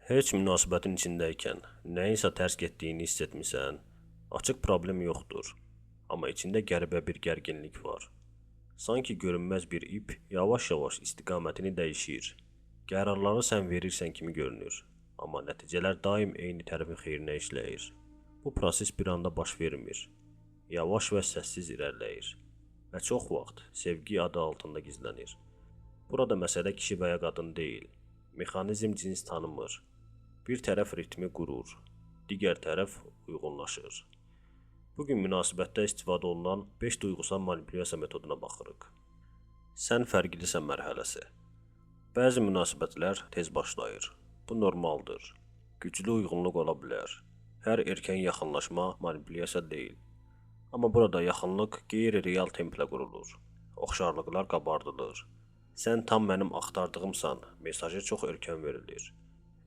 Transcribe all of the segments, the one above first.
Heç münasibətin içindəykən nəyinsə tərs getdiyini hiss etmisən, açıq problem yoxdur, amma içində qəribə bir gərginlik var. Sanki görünməz bir ip yavaş-yavaş istiqamətini dəyişir. Qərarları sən verirsən kimi görünür, amma nəticələr daim eyni tərəfin xeyrinə işləyir. Bu proses bir anda baş vermir. Yavaş və səssiz irəliləyir və çox vaxt sevgi adı altında gizlənir. Burada məsələ kişi və ya qadın deyil, mexanizm cins tanımır. Bir tərəf ritmi qurur, digər tərəf uyğunlaşır. Bugün münasibətdə istifadə olunan 5 duyğusal manipulyasiya metoduna baxırıq. Sən fərqlisən mərhələsi. Bəzi münasibətlər tez başlayır. Bu normaldır. Güclü uyğunluq ola bilər. Hər erkən yaxınlaşma manipulyasiya deyil. Amma burada yaxınlıq qeyri-real templə qurulur. Oxşarlıqlar qabardılır. Sən tam mənim axtardığımsan mesajı çox erkən verilir.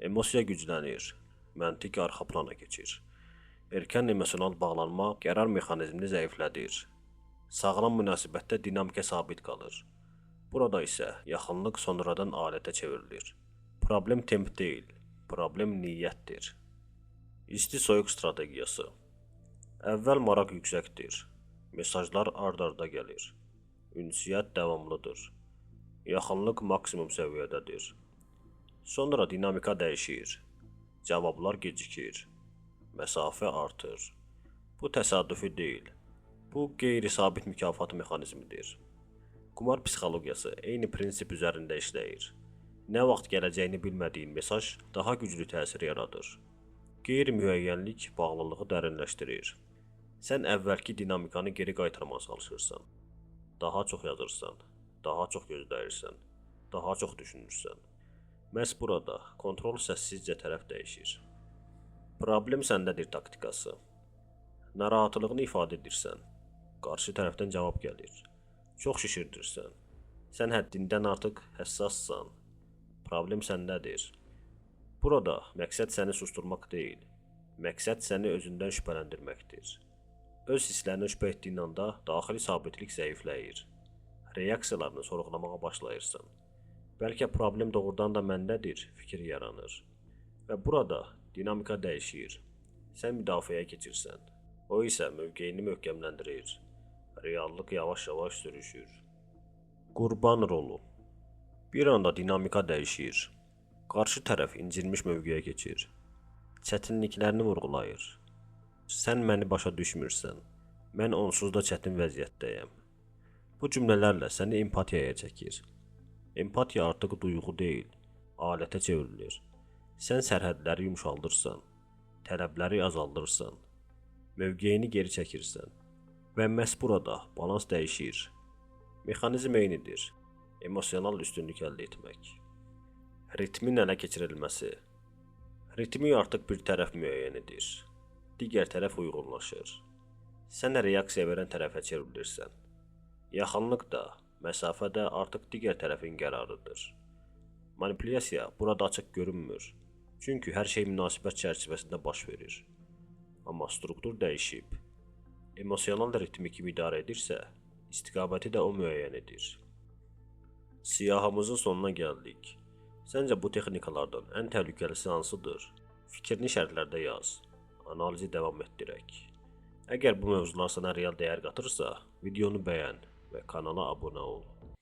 Emosiya güclənir, məntiq arxa plana keçir. Erkən emosional bağlanma qərar mexanizmini zəiflədir. Sağlam münasibətdə dinamika sabit qalır. Burada isə yaxınlıq sonradan alətə çevrilir. Problem temp deyil, problem niyyətdir. İsti-soyuq strategiyası. Əvvəl maraq yüksəkdir. Mesajlar ard-arda gəlir. Ünsiyyət davamlıdır. Yaxınlıq maksimum səviyyədədir. Sonra dinamika dəyişir. Cavablar gecikir. Məsafə artır. Bu təsadüfi deyil. Bu qeyri-sabit mükafat mexanizmidir. Qumar psixologiyası eyni prinsip üzərində işləyir. Nə vaxt gələcəyini bilmədiyin mesaj daha güclü təsir yaradır. Qeyri-müəyyənlik bağlılığı dərinləşdirir. Sən əvvəlki dinamikanı geri qaytarmağa çalışırsan. Daha çox yazırsan, daha çox gözləyirsən, daha çox düşünürsən. Məhz burada kontrol səssizcə tərəf dəyişir. Problem səndədir taktikası. Narahatlığını ifadə edirsən. Qarşı tərəfdən cavab gəlir. Çox şişirdirsən. Sən həddindən artıq həssassan. Problem səndədir. Burada məqsəd səni susturmaq deyil. Məqsəd səni özündən şübhələndirməkdir. Öz hisslərini şübhə etdiyin anda daxili sabitlik zəifləyir. Reaksiyalarını sorğulamağa başlayırsan. Bəlkə problem doğrudan da məndədir, fikir yaranır. Və burada dinamika dəyişir. Sən müdafiəyə keçirsən. O isə mövqeyini möhkəmləndirir. Reallıq yavaş-yavaş sürüşür. Qurban rolu. Bir anda dinamika dəyişir. Qarşı tərəf incilmiş mövqeyə keçir. Çətinliklərini vurğulayır. Sən məni başa düşmürsən. Mən onsuz da çətin vəziyyətdəyəm. Bu cümlələrlə səni empatiyaya çəkir. Empatiya artıq duyğu deyil, alətə çevrilir. Sən sərhədləri yumşaldırsan, tələbləri azaldırsan, mövqeyini geri çəkirsən və məhz burada balans dəyişir. Mexanizm eynidir, emosional üstünlük əldə etmək. Ritmin ələ keçirilməsi. Ritmi artıq bir tərəf müəyyən edir, digər tərəf uyğunlaşır. Sən reaksiya verən tərəfə çevrilirsən. Yaxınlıq da, məsafə də artıq digər tərəfin qərarıdır. Manipulyasiya burada açıq görünmür. Çünki hər şey münasibət çərçivəsində baş verir. Amma struktur dəyişib. Emosional ritmi kim idarə edirsə, istiqaməti də o müəyyən edir. Siyahımızın sonuna gəldik. Səncə bu texnikalardan ən təhlükəlisi hansıdır? Fikrini şərtlərdə yaz. Analizi davam etdirək. Əgər bu mövzular sənə real dəyər qatırsa, videonu bəyən və kanala abunə ol.